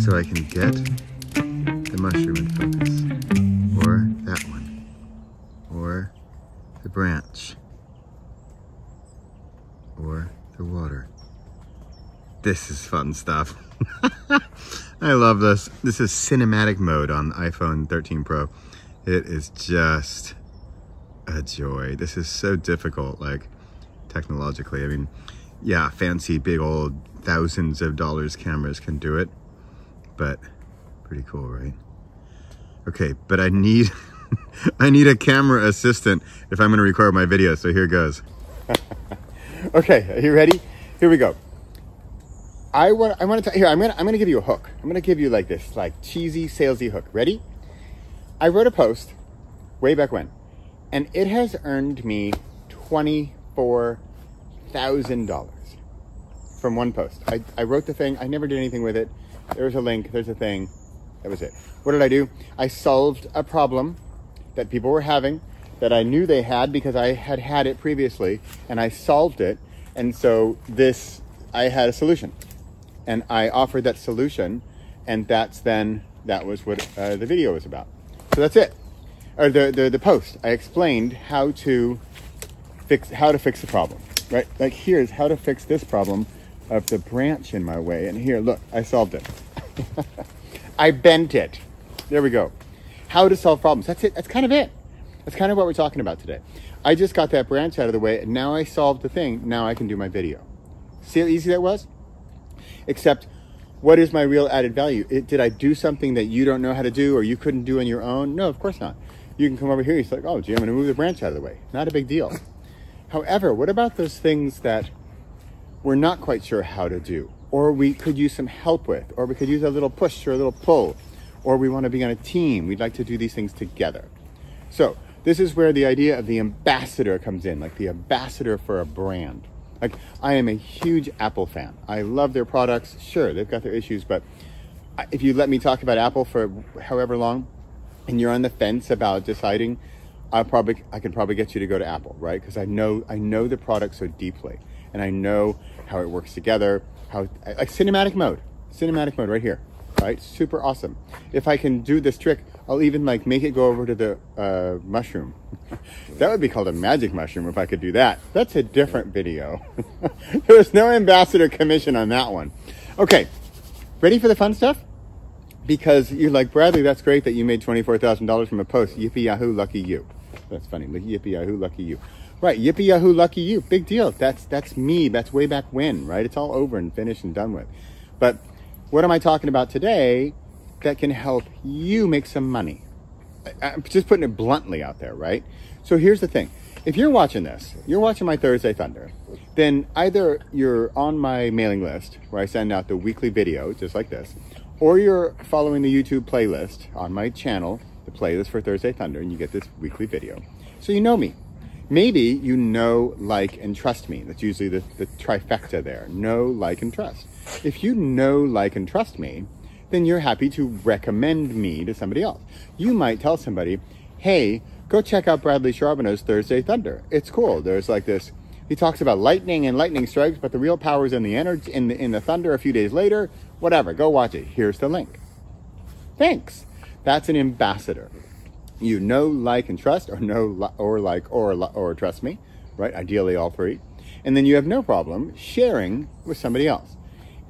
so I can get the mushroom in focus, or that one, or the branch, or the water. This is fun stuff. I love this. This is cinematic mode on the iPhone 13 Pro. It is just a joy. This is so difficult, like, technologically. I mean, yeah, fancy big old thousands of dollars cameras can do it, but pretty cool, right? Okay, but I need I need a camera assistant if I'm going to record my video, so here goes. Okay, are you ready? Here we go. I'm gonna give you a hook. I'm gonna give you like this, like cheesy, salesy hook. Ready? I wrote a post way back when, and it has earned me $24,000 from one post. I wrote the thing. I never did anything with it. There was a link. There's a thing. That was it. What did I do? I solved a problem that people were having that I knew they had because I had had it previously, and I solved it. And so I had a solution. And I offered that solution, and that was what the video was about. So that's it. Or the post. I explained how to fix the problem, right? Like, here's how to fix this problem of the branch in my way. And here, look, I solved it. I bent it. There we go. How to solve problems. That's it. That's kind of it. That's kind of what we're talking about today. I just got that branch out of the way, and now I solved the thing. Now I can do my video. See how easy that was? Except, what is my real added value? Did I do something that you don't know how to do or you couldn't do on your own? No, of course not. You can come over here, you're like, oh, gee, I'm going to move the branch out of the way. Not a big deal. However, what about those things that we're not quite sure how to do, or we could use some help with, or we could use a little push or a little pull, or we want to be on a team. We'd like to do these things together. So this is where the idea of the ambassador comes in, like the ambassador for a brand. Like, I am a huge Apple fan. I love their products. Sure, they've got their issues, but if you let me talk about Apple for however long, and you're on the fence about deciding, I can probably get you to go to Apple, right? Because I know the product so deeply, and I know how it works together. Like cinematic mode right here, right? Super awesome. If I can do this trick, I'll even like make it go over to the mushroom. That would be called a magic mushroom if I could do that. That's a different video. There's no ambassador commission on that one. Okay, ready for the fun stuff? Because you're like, Bradley, that's great that you made $24,000 from a post. Yippee yahoo, lucky you. That's funny. Like, yippee yahoo, lucky you. Right, yippee yahoo, lucky you. Big deal. That's me. That's way back when, right? It's all over and finished and done with. But what am I talking about today that can help you make some money? I'm just putting it bluntly out there, right? So here's the thing. If you're watching this, you're watching my Thursday Thunder, then either you're on my mailing list where I send out the weekly video, just like this, or you're following the YouTube playlist on my channel, the playlist for Thursday Thunder, and you get this weekly video. So you know me. Maybe you know, like, and trust me. That's usually the trifecta there. Know, like, and trust. If you know, like, and trust me, then you're happy to recommend me to somebody else. You might tell somebody, hey, go check out Bradley Charbonneau's Thursday Thunder. It's cool. There's like this, he talks about lightning and lightning strikes, but the real power is in the energy, in the thunder a few days later. Whatever, go watch it. Here's the link. Thanks. That's an ambassador. You know, like, and trust, or know, or like, or trust me, right? Ideally all three. And then you have no problem sharing with somebody else.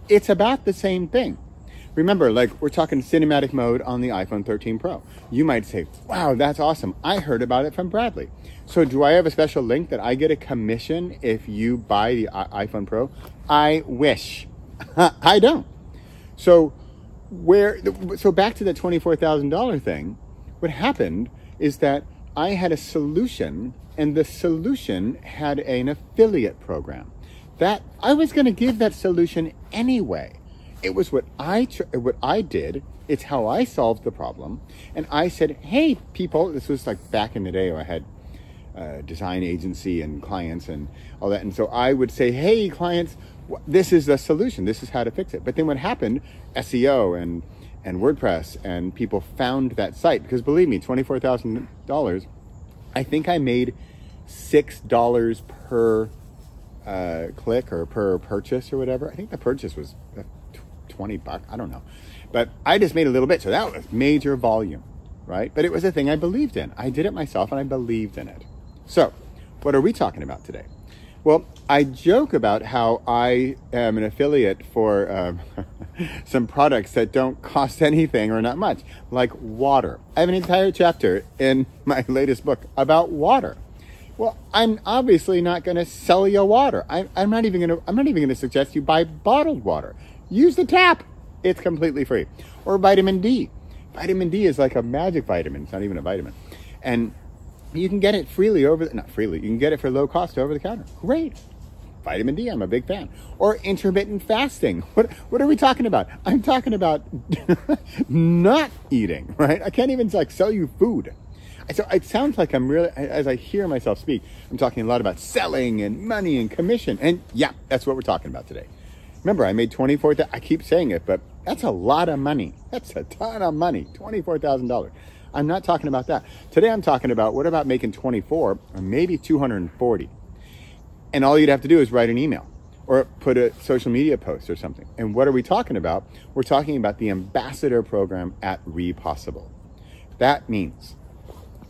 It's about the same thing. Remember, like, we're talking cinematic mode on the iPhone 13 Pro. You might say, wow, that's awesome. I heard about it from Bradley. So do I have a special link that I get a commission if you buy the iPhone Pro? I wish. I don't. So back to the $24,000 thing, what happened is that I had a solution, and the solution had an affiliate program that I was going to give that solution anyway. It was what I did. It's how I solved the problem. And I said, hey, people, this was like back in the day where I had a design agency and clients and all that. And so I would say, hey, clients, this is the solution. This is how to fix it. But then what happened, SEO and WordPress, and people found that site. Because believe me, $24,000, I think I made $6 per click or per purchase or whatever. I think the purchase was 20 bucks. I don't know. But I just made a little bit. So that was major volume, right? But it was a thing I believed in. I did it myself and I believed in it. So what are we talking about today? Well, I joke about how I am an affiliate for some products that don't cost anything or not much, like water. I have an entire chapter in my latest book about water. Well, I'm obviously not going to sell you water. I'm not even going to suggest you buy bottled water. Use the tap. It's completely free. Or vitamin D. Vitamin D is like a magic vitamin. It's not even a vitamin. And you can get it freely not freely, you can get it for low cost over the counter. Great. Vitamin D, I'm a big fan. Or intermittent fasting. What are we talking about? I'm talking about not eating, right? I can't even like sell you food. So it sounds like I'm really, as I hear myself speak, I'm talking a lot about selling and money and commission. And yeah, that's what we're talking about today. Remember, I made $24,000. I keep saying it, but that's a lot of money. That's a ton of money. $24,000. I'm not talking about that. Today I'm talking about what about making 24 or maybe 240. And all you'd have to do is write an email or put a social media post or something. And what are we talking about? We're talking about the ambassador program at Repossible. That means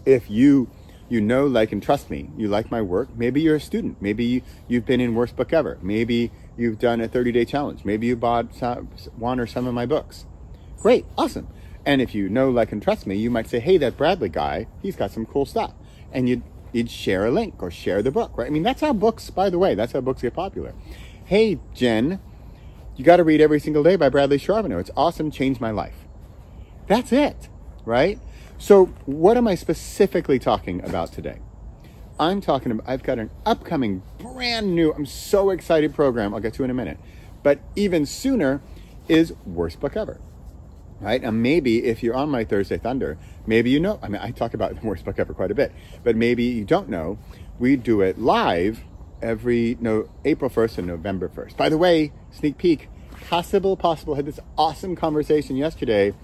if you know, like, and trust me, you like my work, maybe you're a student, maybe you've been in Worst Book Ever, maybe you've done a 30-day challenge, maybe you bought one or some of my books. Great, awesome. And if you know, like, and trust me, you might say, hey, that Bradley guy, he's got some cool stuff. And you'd share a link or share the book, right? I mean, that's how books, by the way, that's how books get popular. Hey, Jen, you got to read Every Single Day by Bradley Charbonneau. It's awesome, changed my life. That's it, right? So what am I specifically talking about today? I'm talking about, I've got an upcoming brand new, I'm so excited program. I'll get to in a minute. But even sooner is Worst Book Ever. Right? And maybe if you're on my Thursday Thunder, maybe you know, I mean, I talk about the Worst Book Ever quite a bit, but maybe you don't know, we do it live April 1st and November 1st. By the way, sneak peek, Possible had this awesome conversation yesterday,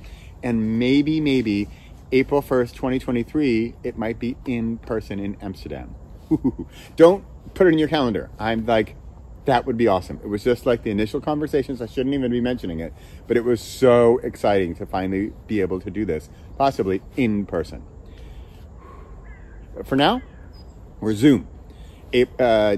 and maybe April 1st, 2023, it might be in person in Amsterdam. Don't put it in your calendar. I'm like, that would be awesome. It was just like the initial conversations. I shouldn't even be mentioning it, but it was so exciting to finally be able to do this, possibly in person. But for now, we're Zoom. It'll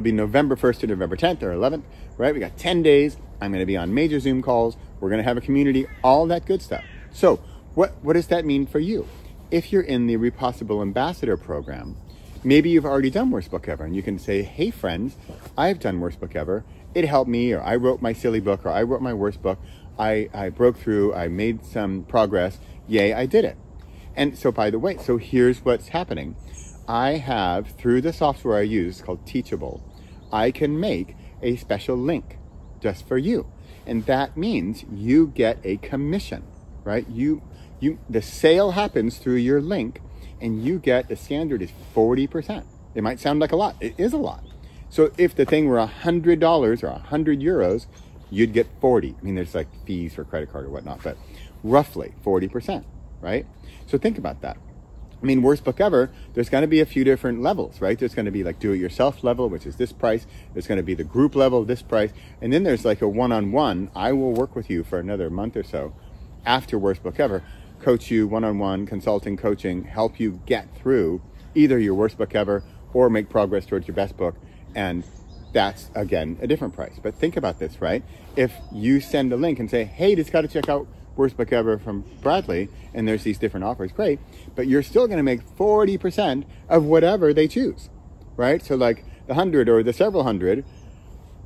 be November 1st to November 10th or 11th, right? We got 10 days. I'm going to be on major Zoom calls. We're going to have a community, all that good stuff. So what does that mean for you? If you're in the Repossible Ambassador Program, maybe you've already done Worst Book Ever, and you can say, hey friends, I've done Worst Book Ever. It helped me, or I wrote my silly book, or I wrote my worst book. I broke through, I made some progress. Yay, I did it. And so by the way, so here's what's happening. I have, through the software I use called Teachable, I can make a special link just for you. And that means you get a commission, right? The sale happens through your link, and you get, the standard is 40%. It might sound like a lot. It is a lot. So if the thing were $100 or 100 euros, you'd get 40. I mean, there's like fees for credit card or whatnot, but roughly 40%, right? So think about that. I mean, Worst Book Ever, there's going to be a few different levels, right? There's going to be like do-it-yourself level, which is this price. There's going to be the group level, this price. And then there's like a one-on-one. I will work with you for another month or so after Worst Book Ever, coach you one-on-one, consulting, coaching, help you get through either your Worst Book Ever or make progress towards your best book. And that's, again, a different price. But think about this, right? If you send a link and say, hey, just got to check out Worst Book Ever from Bradley, and there's these different offers, great, but you're still going to make 40% of whatever they choose, right? So like the 100 or the several hundred,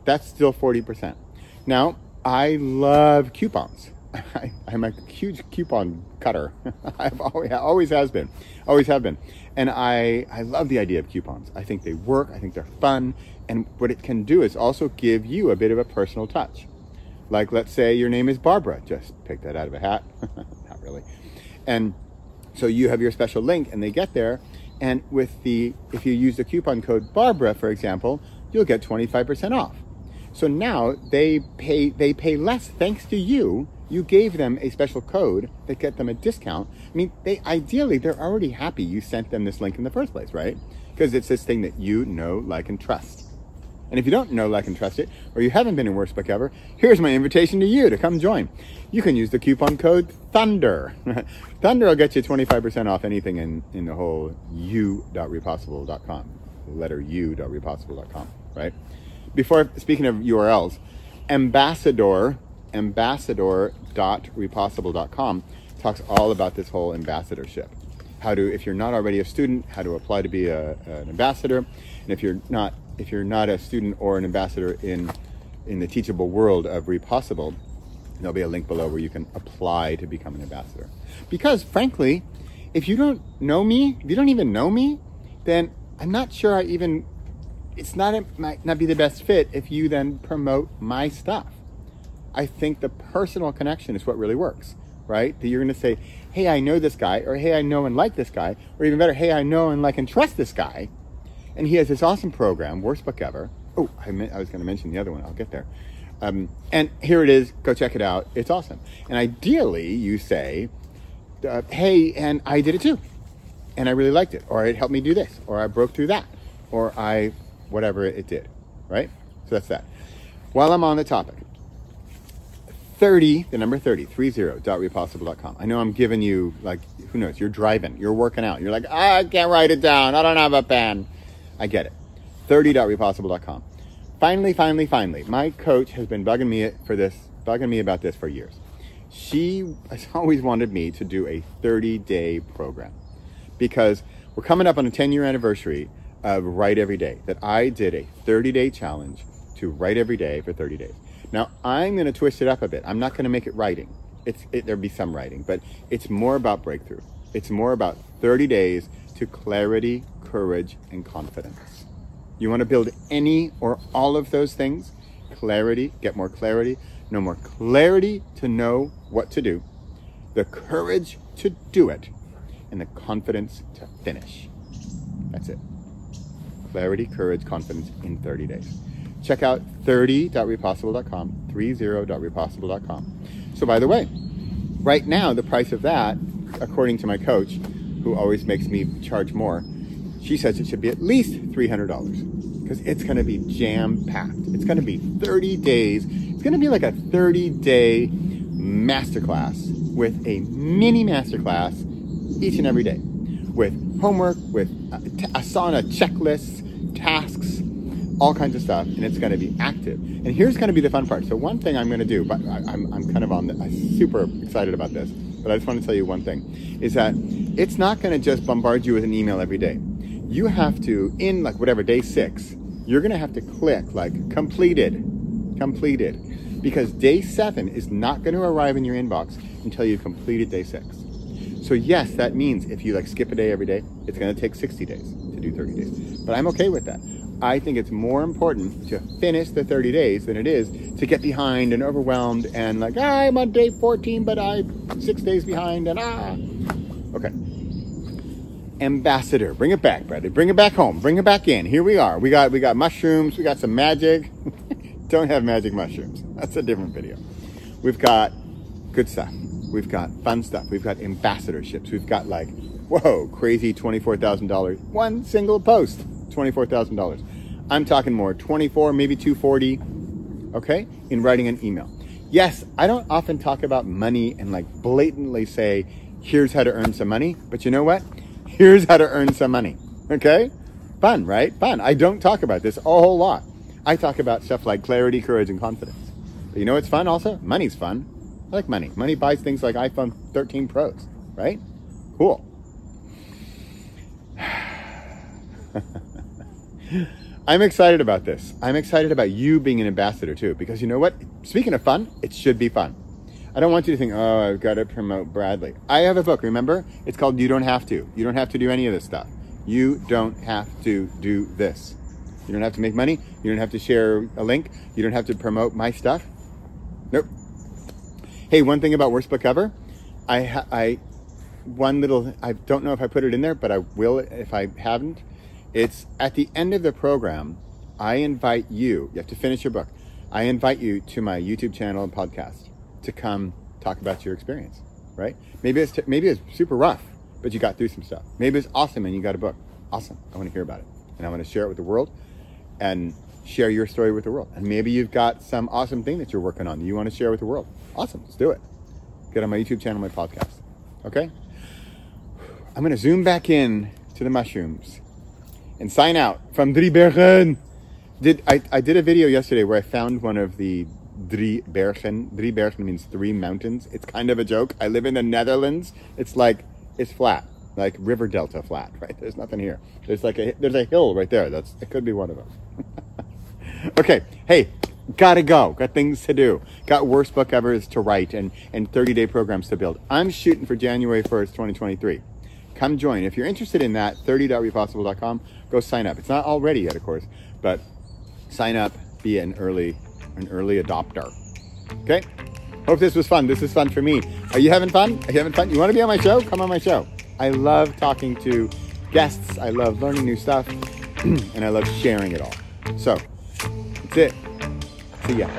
that's still 40%. Now, I love coupons. I'm a huge coupon cutter. I've always have been. And I love the idea of coupons. I think they work. I think they're fun. And what it can do is also give you a bit of a personal touch. Like, let's say your name is Barbara. Just pick that out of a hat. Not really. And so you have your special link, and they get there. And if you use the coupon code Barbara, for example, you'll get 25% off. So now they pay less thanks to you. You gave them a special code that get them a discount. I mean, ideally, they're already happy you sent them this link in the first place, right? Because it's this thing that you know, like, and trust. And if you don't know, like, and trust it, or you haven't been in Worst Book Ever, here's my invitation to you to come join. You can use the coupon code THUNDER. Thunder will get you 25% off anything in the whole u.repossible.com. The letter u.repossible.com, right? Before, speaking of URLs, ambassador.repossible.com talks all about this whole ambassadorship. How to, if you're not already a student, how to apply to be an ambassador. And if you're not a student or an ambassador in the teachable world of Repossible, there'll be a link below where you can apply to become an ambassador. Because frankly, if you don't know me, if you don't even know me, then I'm not sure it might not be the best fit if you then promote my stuff. I think the personal connection is what really works, right? That you're going to say, hey, I know this guy, or hey, I know and like this guy, or even better, hey, I know and like and trust this guy. And he has this awesome program, Worst Book Ever. Oh, I was going to mention the other one. I'll get there. And here it is. Go check it out. It's awesome. And ideally, you say, hey, and I did it too. And I really liked it. Or it helped me do this. Or I broke through that. Or whatever it did. Right? So that's that. While I'm on the topic, 30.repossible.com. I know I'm giving you, like, who knows, you're driving, you're working out. You're like, I can't write it down. I don't have a pen. I get it. 30.repossible.com. Finally, my coach has been bugging me about this for years. She has always wanted me to do a 30-day program because we're coming up on a 10-year anniversary of Write Every Day, that I did a 30-day challenge to write every day for 30 days. Now, I'm going to twist it up a bit. I'm not going to make it writing. There'll be some writing, but it's more about breakthrough. It's more about 30 days to clarity, courage, and confidence. You want to build any or all of those things? Clarity, get more clarity, no more clarity to know what to do, the courage to do it, and the confidence to finish. That's it. Clarity, courage, confidence in 30 days. Check out 30.repossible.com, 30.repossible.com. So by the way, right now, the price of that, according to my coach, who always makes me charge more, she says it should be at least $300 because it's going to be jam-packed. It's going to be 30 days. It's going to be like a 30-day masterclass with a mini masterclass each and every day with homework, with Asana checklists, tasks, all kinds of stuff, and it's going to be active. And here's going to be the fun part. So one thing I'm going to do, but I'm kind of I'm super excited about this, but I just want to tell you one thing, is that it's not going to just bombard you with an email every day. You have to, in like whatever, day 6, you're going to have to click like completed, because day 7 is not going to arrive in your inbox until you've completed day 6. So yes, that means if you like skip a day every day, it's going to take 60 days to do 30 days. But I'm okay with that. I think it's more important to finish the 30 days than it is to get behind and overwhelmed and like, I'm on day 14, but I'm 6 days behind and Okay. Ambassador. Bring it back, Bradley. Bring it back home. Bring it back in. Here we are. We got mushrooms. We got some magic. Don't have magic mushrooms. That's a different video. We've got good stuff. We've got fun stuff. We've got ambassadorships. We've got like, whoa, crazy $24,000. One single post. $24,000. I'm talking more, 24, maybe 240, okay, in writing an email. Yes, I don't often talk about money and like blatantly say, here's how to earn some money, but you know what? Here's how to earn some money, okay? Fun, right? Fun. I don't talk about this a whole lot. I talk about stuff like clarity, courage, and confidence. But you know what's fun also? Money's fun. I like money. Money buys things like iPhone 13 Pros, right? Cool. I'm excited about this. I'm excited about you being an ambassador too, because you know what? Speaking of fun, it should be fun. I don't want you to think, oh, I've got to promote Bradley. I have a book, remember? It's called You Don't Have To. You don't have to do any of this stuff. You don't have to do this. You don't have to make money. You don't have to share a link. You don't have to promote my stuff. Nope. Hey, one thing about Worst Book Ever. I don't know if I put it in there, but I will if I haven't. It's at the end of the program, I invite you have to finish your book. I invite you to my YouTube channel and podcast to come talk about your experience, right? Maybe it's super rough, but you got through some stuff. Maybe it's awesome and you got a book. Awesome. I want to hear about it. And I want to share it with the world. And share your story with the world. And maybe you've got some awesome thing that you're working on that you want to share with the world. Awesome, let's do it. Get on my YouTube channel, my podcast. Okay? I'm going to zoom back in to the mushrooms and sign out from Driebergen. I did a video yesterday where I found one of the Driebergen. Driebergen means 3 mountains. It's kind of a joke. I live in the Netherlands. It's flat, like river delta flat, right? There's nothing here. There's a hill right there. It could be one of them. Okay, hey, gotta go. Got things to do. Got worst book evers to write and 30-day programs to build. I'm shooting for January 1st, 2023. Come join. If you're interested in that, 30.repossible.com, go sign up. It's not all ready yet, of course, but sign up, be an early adopter. Okay? Hope this was fun. This is fun for me. Are you having fun? Are you having fun? You want to be on my show? Come on my show. I love talking to guests. I love learning new stuff. And I love sharing it all. So, that's it. See ya.